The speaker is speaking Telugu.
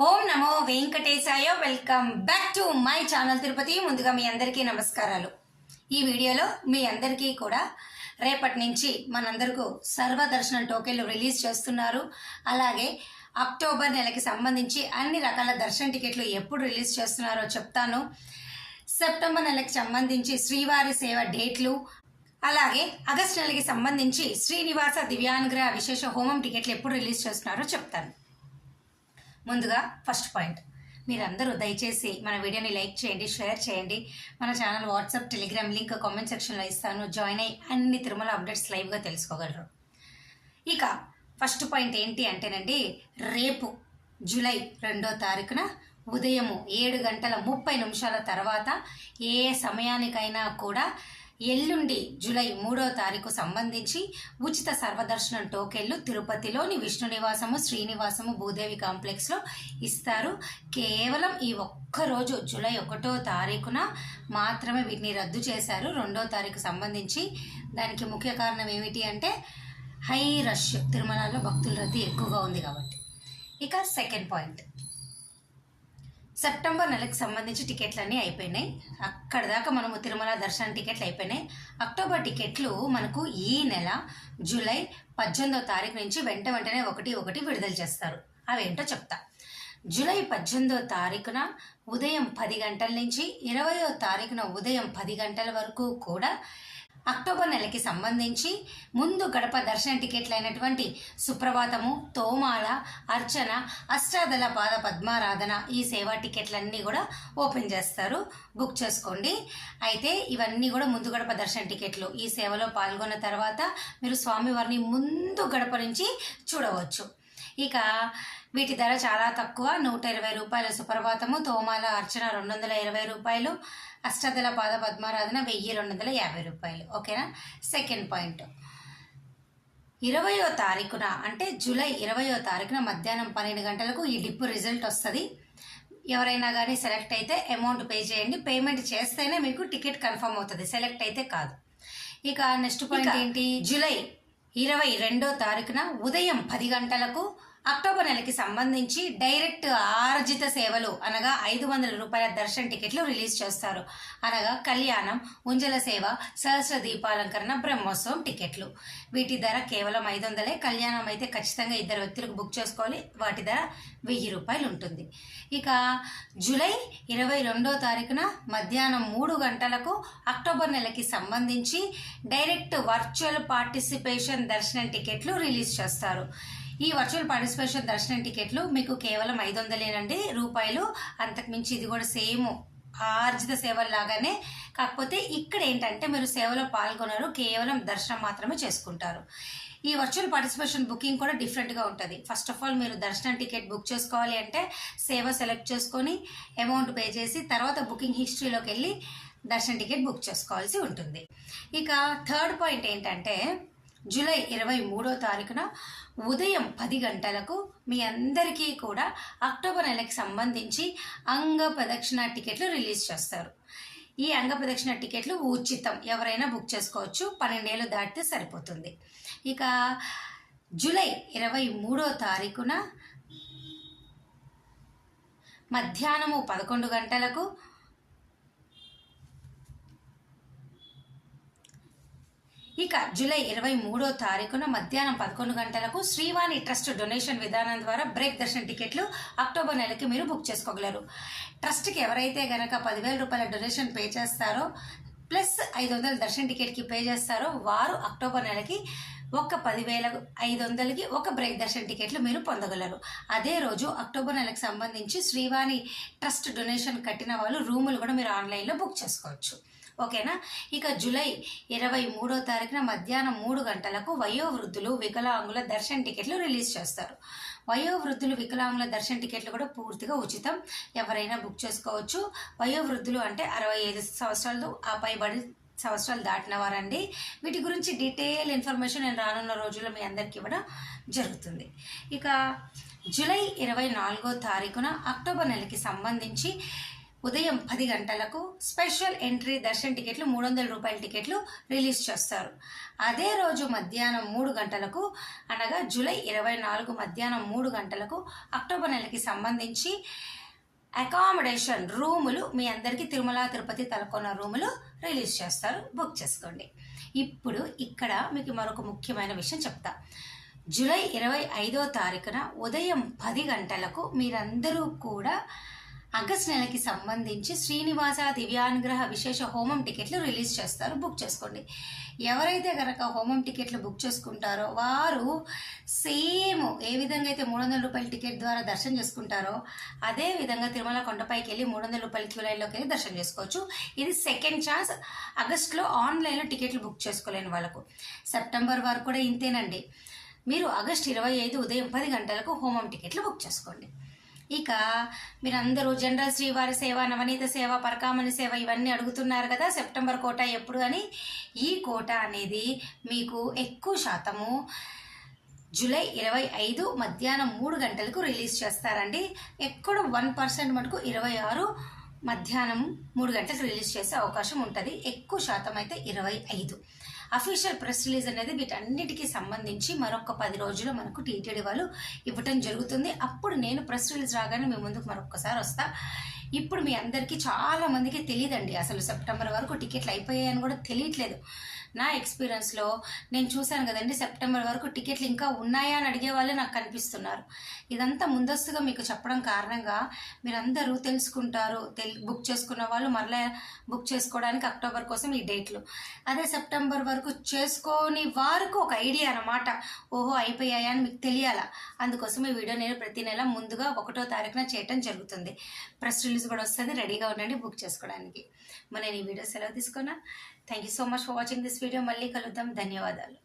Om Namo Venkatesaya. Welcome back to my channel Tirupati. ముందుగా మీ అందరికీ నమస్కారాలు. ఈ వీడియోలో మీ అందరికీ కూడా రేపటి నుంచి మనందరికీ సర్వదర్శనం టోకెన్లు రిలీజ్ చేస్తున్నారు. అలాగే అక్టోబర్ నెలకి సంబంధించి అన్ని రకాల దర్శన టికెట్లు ఎప్పుడు రిలీజ్ చేస్తున్నారో చెప్తాను. సెప్టెంబర్ నెలకి సంబంధించి శ్రీవారి సేవ డేట్లు, అలాగే ఆగస్టు నెలకి సంబంధించి శ్రీనివాస దివ్యానుగ్రహ విశేష హోమం టికెట్లు ఎప్పుడు రిలీజ్ చేస్తున్నారో చెప్తాను. ముందుగా ఫస్ట్ పాయింట్, మీరందరూ దయచేసి మన వీడియోని లైక్ చేయండి, షేర్ చేయండి. మన channel WhatsApp, Telegram link comment సెక్షన్లో ఇస్తాను. జాయిన్ అయ్యి అన్ని తిరుమల అప్డేట్స్ లైవ్గా తెలుసుకోగలరు. ఇక ఫస్ట్ పాయింట్ ఏంటి అంటేనండి, రేపు జూలై 2వ తారీఖున ఉదయము 7:30 తర్వాత ఏ సమయానికైనా కూడా ఎల్లుండి జూలై 3వ తారీఖు సంబంధించి ఉచిత సర్వదర్శనం టోకెన్లు తిరుపతిలోని విష్ణు నివాసము, శ్రీనివాసము, భూదేవి కాంప్లెక్స్లో ఇస్తారు. కేవలం ఈ ఒక్కరోజు జూలై 1వ తారీఖున మాత్రమే వీటిని రద్దు చేశారు. 2వ తారీఖు సంబంధించి దానికి ముఖ్య కారణం ఏమిటి అంటే హై రష్, తిరుమలలో భక్తుల రద్దీ ఎక్కువగా ఉంది కాబట్టి. ఇక సెకండ్ పాయింట్, సెప్టెంబర్ నెలకు సంబంధించి టికెట్లన్నీ అయిపోయినాయి. అక్కడ దాకా మనము తిరుమల దర్శనం టికెట్లు అయిపోయినాయి. అక్టోబర్ టికెట్లు మనకు ఈ నెల జూలై 18వ తారీఖు నుంచి వెంటనే ఒకటి విడుదల చేస్తారు. అవేంటో చెప్తా. జూలై 18వ తారీఖున ఉదయం 10 గంటల నుంచి 20వ తారీఖున ఉదయం 10 గంటల వరకు కూడా అక్టోబర్ నెలకి సంబంధించి ముందు గడప దర్శన టికెట్లు అయినటువంటి సుప్రభాతము, తోమాల, అర్చన, అష్టాదళ పాద పద్మారాధన ఈ సేవా టికెట్లన్నీ కూడా ఓపెన్ చేస్తారు. బుక్ చేసుకోండి. అయితే ఇవన్నీ కూడా ముందు గడప దర్శన టికెట్లు. ఈ సేవలో పాల్గొన్న తర్వాత మీరు స్వామివారిని ముందు గడప నుంచి చూడవచ్చు. ఇక వీటి ధర చాలా తక్కువ, 120 రూపాయలు సుప్రభాతము, తోమాల, అర్చన 220 రూపాయలు, అష్టదళ పాద పద్మారాధన 1250 రూపాయలు. ఓకేనా. సెకండ్ పాయింట్, 20వ తారీఖున అంటే జూలై 20వ తారీఖున మధ్యాహ్నం 12 గంటలకు ఈ డిప్ రిజల్ట్ వస్తుంది. ఎవరైనా కానీ సెలెక్ట్ అయితే అమౌంట్ పే చేయండి. పేమెంట్ చేస్తేనే మీకు టికెట్ కన్ఫర్మ్ అవుతుంది, సెలెక్ట్ అయితే కాదు. ఇక నెక్స్ట్ పాయింట్ ఏంటి, జూలై 22వ తారీఖున ఉదయం 10 గంటలకు అక్టోబర్ నెలకి సంబంధించి డైరెక్ట్ ఆర్జిత సేవలు అనగా 500 రూపాయల దర్శన టికెట్లు రిలీజ్ చేస్తారు. అనగా కళ్యాణం, ఉంజల సేవ, సహస్ర దీపాలంకరణ, బ్రహ్మోత్సవం టికెట్లు. వీటి ధర కేవలం 500. కళ్యాణం అయితే ఖచ్చితంగా 2 వ్యక్తులకు బుక్ చేసుకోవాలి. వాటి ధర 1000 రూపాయలు ఉంటుంది. ఇక జూలై 22వ తారీఖున మధ్యాహ్నం 3 గంటలకు అక్టోబర్ నెలకి సంబంధించి డైరెక్ట్ వర్చువల్ పార్టిసిపేషన్ దర్శనం టికెట్లు రిలీజ్ చేస్తారు. ఈ వర్చువల్ పార్టిసిపేషన్ దర్శనం టికెట్లు మీకు కేవలం 500 రూపాయలు. అంతకుమించి ఇది కూడా సేమ్ ఆర్జిత సేవల లాగానే, కాకపోతే ఇక్కడ ఏంటంటే మీరు సేవలో పాల్గొనరు, కేవలం దర్శనం మాత్రమే చేసుకుంటారు. ఈ వర్చువల్ పార్టిసిపేషన్ బుకింగ్ కూడా డిఫరెంట్గా ఉంటుంది. ఫస్ట్ ఆఫ్ ఆల్ మీరు దర్శనం టికెట్ బుక్ చేసుకోవాలి అంటే సేవ సెలెక్ట్ చేసుకొని అమౌంట్ పే చేసి తర్వాత బుకింగ్ హిస్టరీలోకి వెళ్ళి దర్శనం టికెట్ బుక్ చేసుకోవాల్సి ఉంటుంది. ఇక థర్డ్ పాయింట్ ఏంటంటే జూలై 23వ తారీఖున ఉదయం 10 గంటలకు మీ అందరికీ కూడా అక్టోబర్ నెలకి సంబంధించి అంగ ప్రదక్షిణ టికెట్లు రిలీజ్ చేస్తారు. ఈ అంగ ప్రదక్షిణ టికెట్లు ఉచితం, ఎవరైనా బుక్ చేసుకోవచ్చు. 12 ఏళ్ళు దాటితే సరిపోతుంది. ఇక జూలై 23వ తారీఖున మధ్యాహ్నము 11 గంటలకు ఇక జూలై 23వ తారీఖున మధ్యాహ్నం 11 గంటలకు శ్రీవాణి ట్రస్ట్ డొనేషన్ విధానం ద్వారా బ్రేక్ దర్శన టికెట్లు అక్టోబర్ నెలకి మీరు బుక్ చేసుకోగలరు. ట్రస్ట్కి ఎవరైతే గనక 10,000 రూపాయల డొనేషన్ పే చేస్తారో ప్లస్ 500 దర్శన టికెట్కి పే చేస్తారో వారు అక్టోబర్ నెలకి ఒక 10,500కి ఒక బ్రేక్ దర్శన టికెట్లు మీరు పొందగలరు. అదే రోజు అక్టోబర్ నెలకు సంబంధించి శ్రీవాణి ట్రస్ట్ డొనేషన్ కట్టిన వాళ్ళు రూములు కూడా మీరు ఆన్లైన్లో బుక్ చేసుకోవచ్చు. ఓకేనా. ఇక జూలై 23వ తారీఖున మధ్యాహ్నం 3 గంటలకు వయోవృద్ధులు, వికలాంగుల దర్శన టికెట్లు రిలీజ్ చేస్తారు. వయోవృద్ధులు, వికలాంగుల దర్శన టికెట్లు కూడా పూర్తిగా ఉచితం, ఎవరైనా బుక్ చేసుకోవచ్చు. వయోవృద్ధులు అంటే 65 సంవత్సరాలు ఆ పైబడి సంవత్సరాలు దాటిన వారండి. వీటి గురించి డీటెయిల్ ఇన్ఫర్మేషన్ నేను రానున్న రోజుల్లో మీ అందరికీ ఇవ్వడం జరుగుతుంది. ఇక జూలై 24వ తారీఖున అక్టోబర్ నెలకి సంబంధించి ఉదయం 10 గంటలకు స్పెషల్ ఎంట్రీ దర్శన్ టికెట్లు 300 రూపాయల టికెట్లు రిలీజ్ చేస్తారు. అదే రోజు మధ్యాహ్నం 3 గంటలకు అనగా జూలై 24 మధ్యాహ్నం 3 గంటలకు అక్టోబర్ నెలకి సంబంధించి అకామిడేషన్ రూములు మీ అందరికీ తిరుమల తిరుపతి తలకోన రూములు రిలీజ్ చేస్తారు. బుక్ చేసుకోండి. ఇప్పుడు ఇక్కడ మీకు మరొక ముఖ్యమైన విషయం చెప్తా. జూలై 25వ తారీఖున ఉదయం 10 గంటలకు మీరందరూ కూడా ఆగస్ట్ నెలకి సంబంధించి శ్రీనివాస దివ్యానుగ్రహ విశేష హోమం టికెట్లు రిలీజ్ చేస్తారు. బుక్ చేసుకోండి. ఎవరైతే కనుక హోమం టికెట్లు బుక్ చేసుకుంటారో వారు సేమ్ ఏ విధంగా అయితే 300 రూపాయల టికెట్ ద్వారా దర్శనం చేసుకుంటారో అదే విధంగా తిరుమల కొండపైకి వెళ్ళి 300 రూపాయల క్యూ లైన్లోకి వెళ్ళి దర్శనం చేసుకోవచ్చు. ఇది సెకండ్ ఛాన్స్. ఆగస్టులో ఆన్లైన్లో టికెట్లు బుక్ చేసుకోలేని వాళ్ళకు. సెప్టెంబర్ వరకు కూడా ఇంతేనండి. మీరు ఆగస్ట్ 25 ఉదయం 10 గంటలకు హోమం టికెట్లు బుక్ చేసుకోండి. ఇక మీరందరూ జనరల్ శ్రీవారి సేవ, నవనీత సేవ, పరకామణి సేవ ఇవన్నీ అడుగుతున్నారు కదా సెప్టెంబర్ కోటా ఎప్పుడు అని. ఈ కోటా అనేది మీకు ఎక్కువ శాతము జూలై 25 మధ్యాహ్నం 3 గంటలకు రిలీజ్ చేస్తారండి. ఎక్కడ 1% మటుకు 26 మధ్యాహ్నం 3 గంటలకు రిలీజ్ చేసే అవకాశం ఉంటుంది. ఎక్కువ శాతం అయితే 25. అఫీషియల్ ప్రెస్ రిలీజ్ అనేది వీటన్నిటికీ సంబంధించి మరొక 10 రోజులు మనకు టీటీడీ వాళ్ళు ఇవ్వటం జరుగుతుంది. అప్పుడు నేను ప్రెస్ రిలీజ్ రాగానే మీ ముందుకు మరొకసారి వస్తా. ఇప్పుడు మీ అందరికీ చాలా మందికి తెలియదండి అసలు సెప్టెంబర్ వరకు టికెట్లు అయిపోయాయని కూడా తెలియట్లేదు. నా ఎక్స్పీరియన్స్లో నేను చూశాను కదండి, సెప్టెంబర్ వరకు టికెట్లు ఇంకా ఉన్నాయా అని అడిగే వాళ్ళే నాకు కనిపిస్తున్నారు. ఇదంతా ముందస్తుగా మీకు చెప్పడం కారణంగా మీరందరూ తెలుసుకుంటారు. బుక్ చేసుకున్న వాళ్ళు మరలా బుక్ చేసుకోవడానికి అక్టోబర్ కోసం ఈ డేట్లు. అదే సెప్టెంబర్ వరకు చేసుకోని వారికి ఒక ఐడియా అన్నమాట. ఓహో అయిపోయాయా అని మీకు తెలియాలా. అందుకోసం ఈ వీడియో నేను ప్రతి నెల ముందుగా 1వ తారీఖున చేయటం జరుగుతుంది. ప్రెస్ రిలీజ్ కూడా వస్తుంది. రెడీగా ఉండండి బుక్ చేసుకోవడానికి. మరి నేను ఈ వీడియో సెలవు తీసుకున్నా. Thank you so much for watching this video. మళ్ళీ కలుద్దాం. ధన్యవాదాలు.